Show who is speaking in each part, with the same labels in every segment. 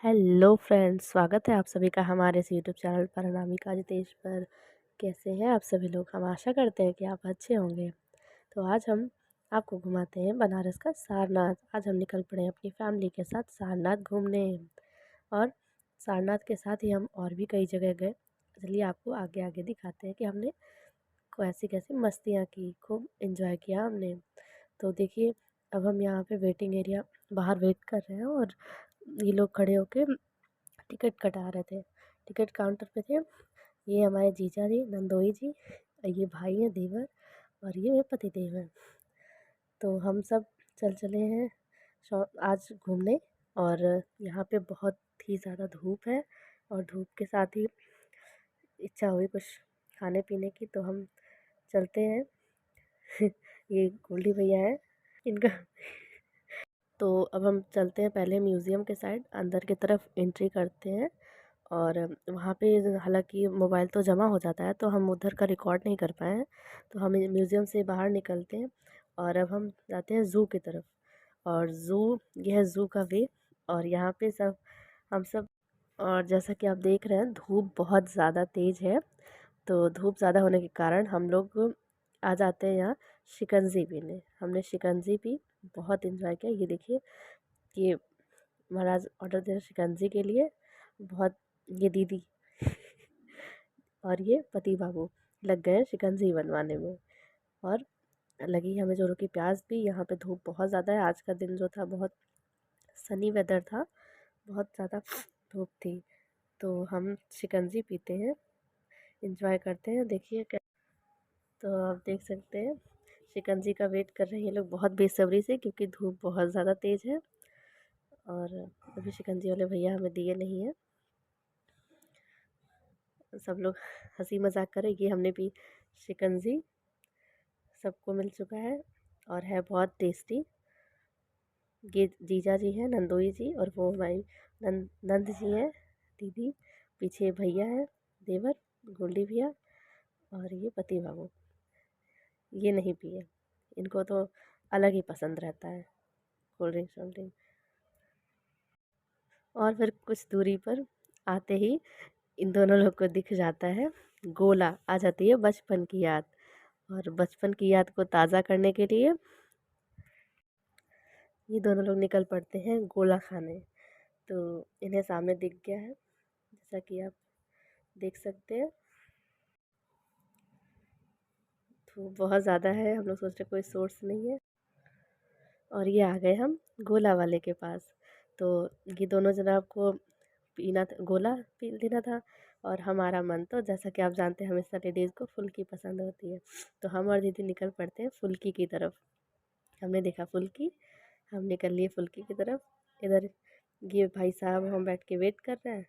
Speaker 1: Hello friends, स्वागत है आप सभी का हमारे इस यूट्यूब चैनल पर अनामिका जितेश पर। कैसे हैं आप सभी लोग? हम आशा करते हैं कि आप अच्छे होंगे। तो आज हम आपको घुमाते हैं बनारस का सारनाथ। आज हम निकल पड़े हैं अपनी फैमिली के साथ सारनाथ घूमने। और सारनाथ के साथ ही हम और भी कई जगह गए। चलिए आपको आगे आगे दिखाते हैं कि हमने कैसी कैसी मस्तियाँ की, खूब इंजॉय किया हमने। तो देखिए, अब हम यहाँ पे वेटिंग एरिया बाहर वेट कर रहे हैं और ये लोग खड़े होके टिकट कटा रहे थे। टिकट काउंटर पे थे ये हमारे जीजा जी, नंदोई जी, ये भाई हैं देवर, और ये मेरे पति देव हैं। तो हम सब चले हैं आज घूमने। और यहाँ पे बहुत ही ज़्यादा धूप है, और धूप के साथ ही इच्छा हुई कुछ खाने पीने की, तो हम चलते हैं। ये गोल्डी भैया है इनका। तो अब हम चलते हैं पहले म्यूज़ियम के साइड, अंदर की तरफ एंट्री करते हैं। और वहाँ पे हालांकि मोबाइल तो जमा हो जाता है, तो हम उधर का रिकॉर्ड नहीं कर पाए हैं। तो हम म्यूज़ियम से बाहर निकलते हैं और अब हम जाते हैं ज़ू की तरफ। और यह ज़ू का वे। और यहाँ पे हम सब, और जैसा कि आप देख रहे हैं धूप बहुत ज़्यादा तेज़ है। तो धूप ज़्यादा होने के कारण हम लोग आ जाते हैं यहाँ शिकंजी पीने। हमने शिकंजी पी, बहुत इन्जॉय किया। ये देखिए, ये महाराज ऑर्डर दे रहे शिकंजी के लिए। बहुत, ये दीदी और ये पति बाबू लग गए शिकंजी बनवाने में। और लगी हमें जोरों की प्यास भी। यहाँ पे धूप बहुत ज़्यादा है, आज का दिन जो था बहुत सनी वेदर था, बहुत ज़्यादा धूप थी। तो हम शिकंजी पीते हैं, इंजॉय करते हैं। देखिए तो आप देख सकते हैं शिकंजी का वेट कर रहे हैं ये लोग बहुत बेसब्री से, क्योंकि धूप बहुत ज़्यादा तेज़ है। और अभी शिकंजी वाले भैया हमें दिए नहीं है। सब लोग हंसी मजाक करें। ये हमने भी शिकंजी, सबको मिल चुका है और है बहुत टेस्टी। ये जीजा जी हैं, नंदोई जी, और वो हमारी नंद जी हैं, दीदी। पीछे भैया है देवर, गोल्डी भैया, और ये पति बाबू। ये नहीं पिए, इनको तो अलग ही पसंद रहता है कोल्ड ड्रिंक शोल्ड ड्रिंक। और फिर कुछ दूरी पर आते ही इन दोनों लोग को दिख जाता है गोला, आ जाती है बचपन की याद। और बचपन की याद को ताज़ा करने के लिए ये दोनों लोग निकल पड़ते हैं गोला खाने। तो इन्हें सामने दिख गया है, जैसा कि आप देख सकते हैं। तो बहुत ज़्यादा है, हम लोग सोच रहे कोई सोर्स नहीं है। और ये आ गए हम गोला वाले के पास। तो ये दोनों जनाब को पीना था, गोला पी लेना था। और हमारा मन तो, जैसा कि आप जानते हैं, हमेशा लेडीज़ को फुल्की पसंद होती है। तो हम और दीदी निकल पड़ते हैं फुल्की की तरफ। हमने देखा फुल्की, हम निकल लिए फुल्की की तरफ। इधर ये भाई साहब हम बैठ के वेट कर रहे हैं,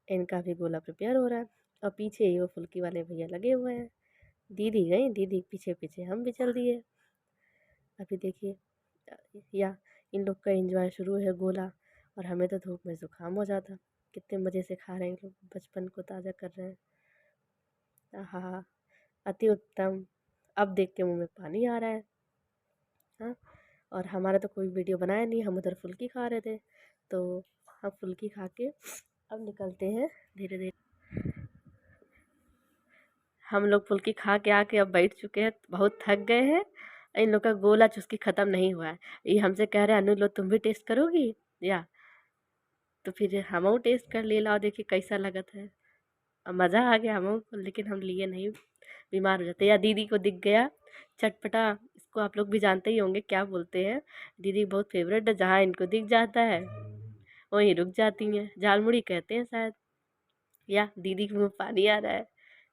Speaker 1: इनका भी गोला प्रिपेयर हो रहा है। और पीछे ही वो फुल्की वाले भैया लगे हुए हैं। दीदी गई, दीदी पीछे पीछे हम भी चल दिए। अभी देखिए, या इन लोग का एंजॉय शुरू है गोला, और हमें तो धूप में ज़ुकाम हो जाता। कितने मज़े से खा रहे हैं लोग, बचपन को ताज़ा कर रहे हैं। हाँ, अति उत्तम। अब देख के मुंह में पानी आ रहा है। हाँ, और हमारा तो कोई वीडियो बनाया नहीं, हम उधर फुल्की खा रहे थे। तो हम फुल्की खा के अब निकलते हैं धीरे धीरे। हम लोग फुल्की खा के आके अब बैठ चुके हैं, बहुत थक गए हैं। इन लोग का गोला चुस्की ख़त्म नहीं हुआ है। ये हमसे कह रहे हैं, अनु लो तुम भी टेस्ट करोगी या? तो फिर हम टेस्ट कर ले लाओ, देखिए कैसा लगत है। अब मज़ा आ गया हम को, लेकिन हम लिए नहीं, बीमार हो जाते। या दीदी को दिख गया चटपटा, इसको आप लोग भी जानते ही होंगे क्या बोलते हैं। दीदी बहुत फेवरेट है, जहाँ इनको दिख जाता है वहीं रुक जाती हैं, झालमुड़ी कहते हैं शायद। या दीदी के मुँह में पानी आ रहा है,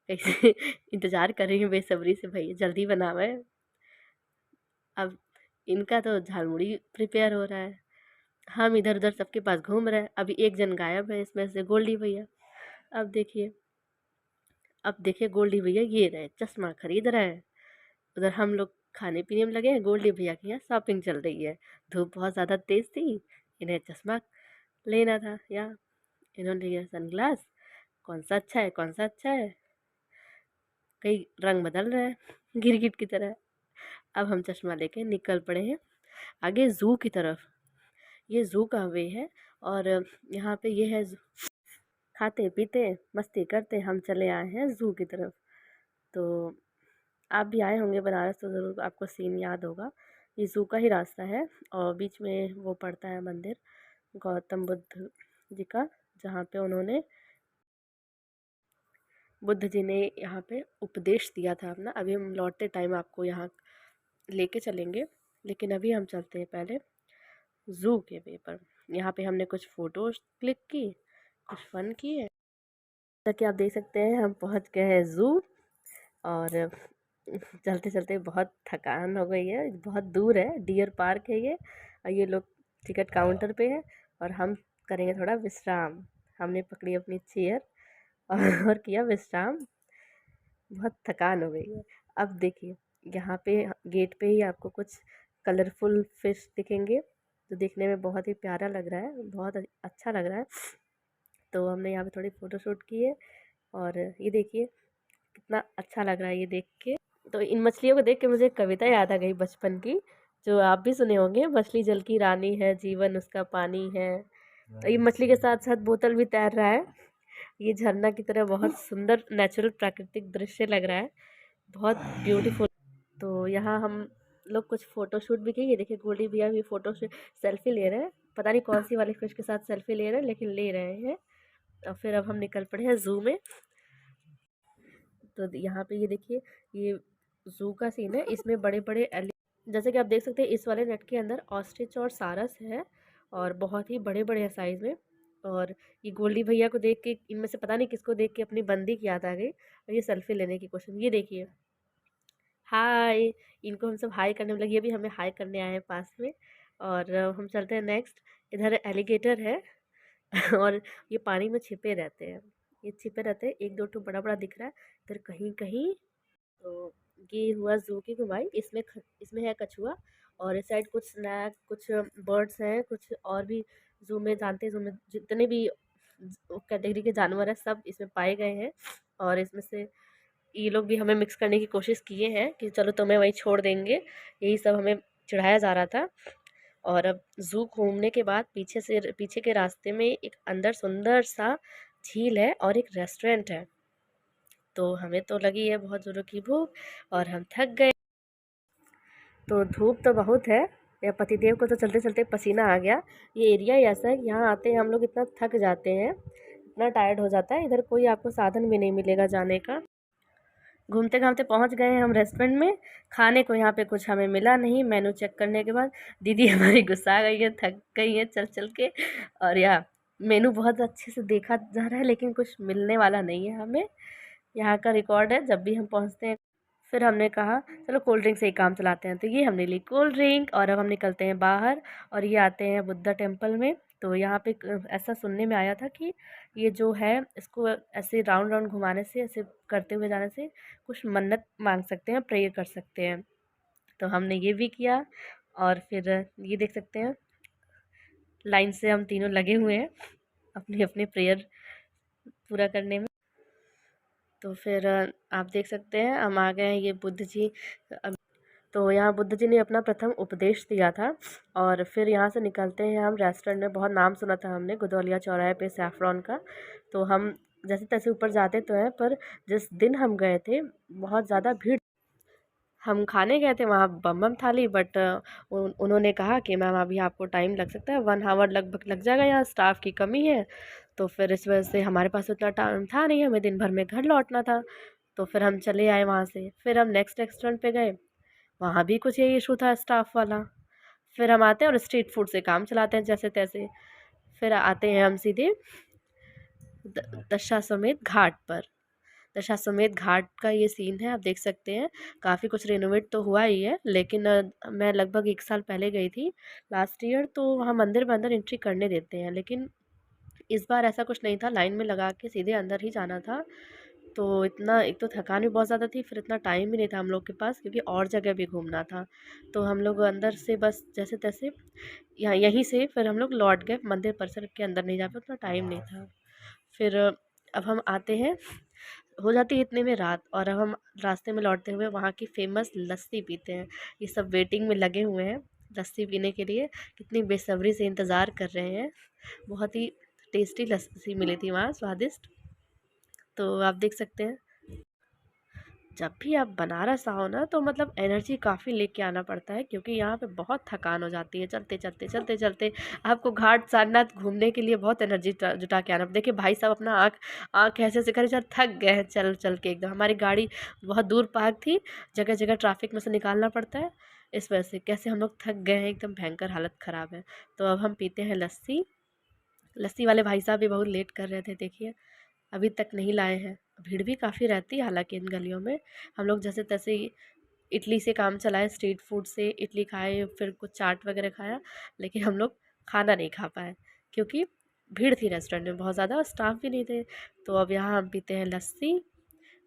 Speaker 1: कैसे इंतज़ार कर रही हूँ बेसब्री से, भैया जल्दी बनावे। अब इनका तो झालमुड़ी प्रिपेयर हो रहा है, हम इधर उधर सबके पास घूम रहे हैं। अभी एक जन गायब है इसमें से, गोल्डी भैया। अब देखिए, अब देखिए गोल्डी भैया ये रहे चश्मा खरीद रहे हैं। उधर हम लोग खाने पीने में लगे हैं, गोल्डी भैया के यहाँ शॉपिंग चल रही है। धूप बहुत ज़्यादा तेज़ थी, इन्हें चश्मा लेना था। या इन्होंने लिया सनग्लास, कौन सा अच्छा है कौन सा अच्छा है, कई रंग बदल रहे हैं गिरगिट की तरह। अब हम चश्मा लेके निकल पड़े हैं आगे ज़ू की तरफ। ये ज़ू का वे है, और यहाँ पे ये है खाते पीते मस्ती करते हम चले आए हैं ज़ू की तरफ। तो आप भी आए होंगे बनारस तो ज़रूर आपको सीन याद होगा। ये ज़ू का ही रास्ता है और बीच में वो पड़ता है मंदिर गौतम बुद्ध जी का, जहाँ पे उन्होंने बुद्ध जी ने यहाँ पे उपदेश दिया था अपना। अभी हम लौटते टाइम आपको यहाँ लेके चलेंगे, लेकिन अभी हम चलते हैं पहले ज़ू के वे पर। यहाँ पे हमने कुछ फ़ोटोज़ क्लिक की, कुछ फ़न किए। जैसा कि आप देख सकते हैं हम पहुँच गए हैं ज़ू। और चलते चलते बहुत थकान हो गई है, बहुत दूर है, डियर पार्क है ये। और ये लोग टिकट काउंटर पे है और हम करेंगे थोड़ा विश्राम। हमने पकड़ी अपनी चेयर और किया विश्राम। बहुत थकान हो गई है। अब देखिए यहाँ पे गेट पे ही आपको कुछ कलरफुल फिश दिखेंगे, जो देखने में बहुत ही प्यारा लग रहा है, बहुत अच्छा लग रहा है। तो हमने यहाँ पे थोड़ी फ़ोटो शूट की है और ये देखिए कितना अच्छा लग रहा है ये देख के। तो इन मछलियों को देख के मुझे एक कविता याद आ गई बचपन की, जो आप भी सुने होंगे, मछली जल की रानी है, जीवन उसका पानी है। तो ये मछली के साथ साथ बोतल भी तैर रहा है। ये झरना की तरह बहुत सुंदर नेचुरल प्राकृतिक दृश्य लग रहा है, बहुत ब्यूटीफुल। तो यहाँ हम लोग कुछ फ़ोटो शूट भी किए। ये देखिए गोल्डी भैया भी फ़ोटो से सेल्फ़ी ले रहे हैं, पता नहीं कौन सी वाली फ़िश के साथ सेल्फ़ी ले रहे हैं, लेकिन ले रहे हैं। और फिर अब हम निकल पड़े हैं ज़ू में। तो यहाँ पे ये देखिए ये ज़ू का सीन है। इसमें बड़े बड़े जैसे कि आप देख सकते हैं इस वाले नेट के अंदर ऑस्ट्रिच और सारस है और बहुत ही बड़े बड़े हैं साइज़ में। और ये गोल्डी भैया को देख के इनमें से पता नहीं किसको देख के अपनी बंदी की याद आ गई और ये सेल्फी लेने की कोशिश। ये देखिए हाय, इनको हम सब हाय करने में लगे, ये भी हमें हाय करने आए हैं पास में। और हम चलते हैं नेक्स्ट। इधर एलिगेटर है और ये पानी में छिपे रहते हैं, ये छिपे रहते हैं, एक दो ठो बड़ा बड़ा दिख रहा है इधर कहीं कहीं। तो ये हुआ ज़ू की घुमाई। इसमें है कछुआ और इस साइड कुछ स्नैक, कुछ बर्ड्स हैं, कुछ और भी ज़ू में जानते हैं, ज़ू में जितने भी कैटेगरी के जानवर हैं सब इसमें पाए गए हैं। और इसमें से ये लोग भी हमें मिक्स करने की कोशिश किए हैं कि चलो तुम्हें वहीं छोड़ देंगे, यही सब हमें चिढ़ाया जा रहा था। और अब ज़ू घूमने के बाद पीछे के रास्ते में एक अंदर सुंदर सा झील है और एक रेस्टोरेंट है। तो हमें तो लगी है बहुत ज़ोरों की भूख और हम थक गए। तो धूप तो बहुत है, या पतिदेव को तो चलते चलते पसीना आ गया। ये एरिया ही ऐसा है कि यहाँ आते हैं हम लोग इतना थक जाते हैं, इतना टायर्ड हो जाता है, इधर कोई आपको साधन भी नहीं मिलेगा जाने का। घूमते घामते पहुँच गए हैं हम रेस्टोरेंट में। खाने को यहाँ पे कुछ हमें मिला नहीं। मेनू चेक करने के बाद दीदी हमारी गुस्सा गई है, थक गई है चल चल के। और यह मेनू बहुत अच्छे से देखा जा रहा है लेकिन कुछ मिलने वाला नहीं है हमें। यहाँ का रिकॉर्ड है जब भी हम पहुँचते हैं। फिर हमने कहा चलो कोल्ड ड्रिंक से ही काम चलाते हैं, तो ये हमने ली कोल्ड ड्रिंक और अब हम निकलते हैं बाहर। और ये आते हैं बुद्धा टेम्पल में। तो यहाँ पे ऐसा सुनने में आया था कि ये जो है इसको ऐसे राउंड राउंड घुमाने से, ऐसे करते हुए जाने से कुछ मन्नत मांग सकते हैं, प्रेयर कर सकते हैं। तो हमने ये भी किया और फिर ये देख सकते हैं लाइन से हम तीनों लगे हुए हैं अपनी अपनी प्रेयर पूरा करने में। तो फिर आप देख सकते हैं हम आ गए हैं ये बुद्ध जी। तो यहाँ बुद्ध जी ने अपना प्रथम उपदेश दिया था। और फिर यहाँ से निकलते हैं हम रेस्टोरेंट में, बहुत नाम सुना था हमने गुदौलिया चौराहे पे सैफ़्रॉन का। तो हम जैसे तैसे ऊपर जाते तो हैं, पर जिस दिन हम गए थे बहुत ज़्यादा भीड़। हम खाने गए थे वहाँ बम बम थाली, बट उन्होंने कहा कि मैम अभी आपको टाइम लग सकता है, 1 आवर लगभग लग जाएगा, यहाँ स्टाफ की कमी है। तो फिर इस वजह से हमारे पास उतना टाइम था नहीं, हमें दिन भर में घर लौटना था। तो फिर हम चले आए वहाँ से। फिर हम नेक्स्ट रेस्टोरेंट पे गए, वहाँ भी कुछ यही इशू था स्टाफ वाला। फिर हम आते हैं और स्ट्रीट फूड से काम चलाते हैं जैसे तैसे। फिर आते हैं हम सीधे दशाश्वमेध घाट पर। दशाश्वमेध घाट का ये सीन है, आप देख सकते हैं काफ़ी कुछ रिनोवेट तो हुआ ही है, लेकिन मैं लगभग 1 साल पहले गई थी लास्ट ईयर। तो वहाँ मंदिर में अंदर एंट्री करने देते हैं, लेकिन इस बार ऐसा कुछ नहीं था, लाइन में लगा के सीधे अंदर ही जाना था। तो इतना, एक तो थकान भी बहुत ज़्यादा थी, फिर इतना टाइम भी नहीं था हम लोग के पास क्योंकि और जगह भी घूमना था। तो हम लोग अंदर से बस जैसे तैसे यहाँ यहीं से फिर हम लोग लौट गए, मंदिर परिसर के अंदर नहीं जा पाए, उतना टाइम नहीं था। फिर अब हम आते हैं, हो जाती है इतने में रात, और अब हम रास्ते में लौटते हुए वहाँ की फ़ेमस लस्सी पीते हैं। ये सब वेटिंग में लगे हुए हैं, लस्सी पीने के लिए कितनी बेसब्री से इंतज़ार कर रहे हैं। बहुत ही टेस्टी लस्सी मिली थी वहाँ, स्वादिष्ट। तो आप देख सकते हैं, जब भी आप बनारस आओ ना तो मतलब एनर्जी काफ़ी लेके आना पड़ता है, क्योंकि यहाँ पे बहुत थकान हो जाती है चलते चलते चलते चलते। आपको घाट सारनाथ घूमने के लिए बहुत एनर्जी जुटा के आना। देखिए भाई साहब अपना आँख आँख ऐसे ऐसे करे जहाँ थक गए हैं चल चल के एकदम। हमारी गाड़ी बहुत दूर पार्क थी, जगह जगह ट्रैफिक में से निकालना पड़ता है, इस वजह से कैसे हम लोग थक गए हैं, एकदम भयंकर हालत ख़राब है। तो अब हम पीते हैं लस्सी। लस्सी वाले भाई साहब भी बहुत लेट कर रहे थे, देखिए अभी तक नहीं लाए हैं। भीड़ भी काफ़ी रहती है हालांकि इन गलियों में। हम लोग जैसे तैसे ही इडली से काम चलाए, स्ट्रीट फूड से इडली खाए, फिर कुछ चाट वगैरह खाया, लेकिन हम लोग खाना नहीं खा पाए क्योंकि भीड़ थी रेस्टोरेंट में बहुत ज़्यादा और स्टाफ भी नहीं थे। तो अब यहाँ हम पीते हैं लस्सी,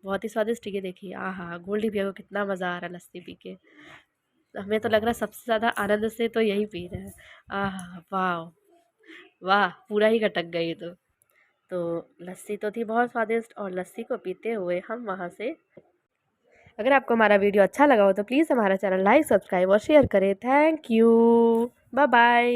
Speaker 1: बहुत ही स्वादिष्ट। ये देखिए, आहा, गोल्डी भैया को कितना मज़ा आ रहा है लस्सी पी के। हमें तो लग रहा है सबसे ज़्यादा आनंद से तो यही पी रहे हैं। आहा, वाह वाह, पूरा ही खटक गई तो लस्सी तो थी बहुत स्वादिष्ट, और लस्सी को पीते हुए हम वहाँ से। अगर आपको हमारा वीडियो अच्छा लगा हो तो प्लीज़ हमारा चैनल लाइक, सब्सक्राइब और शेयर करें। Thank you. Bye bye.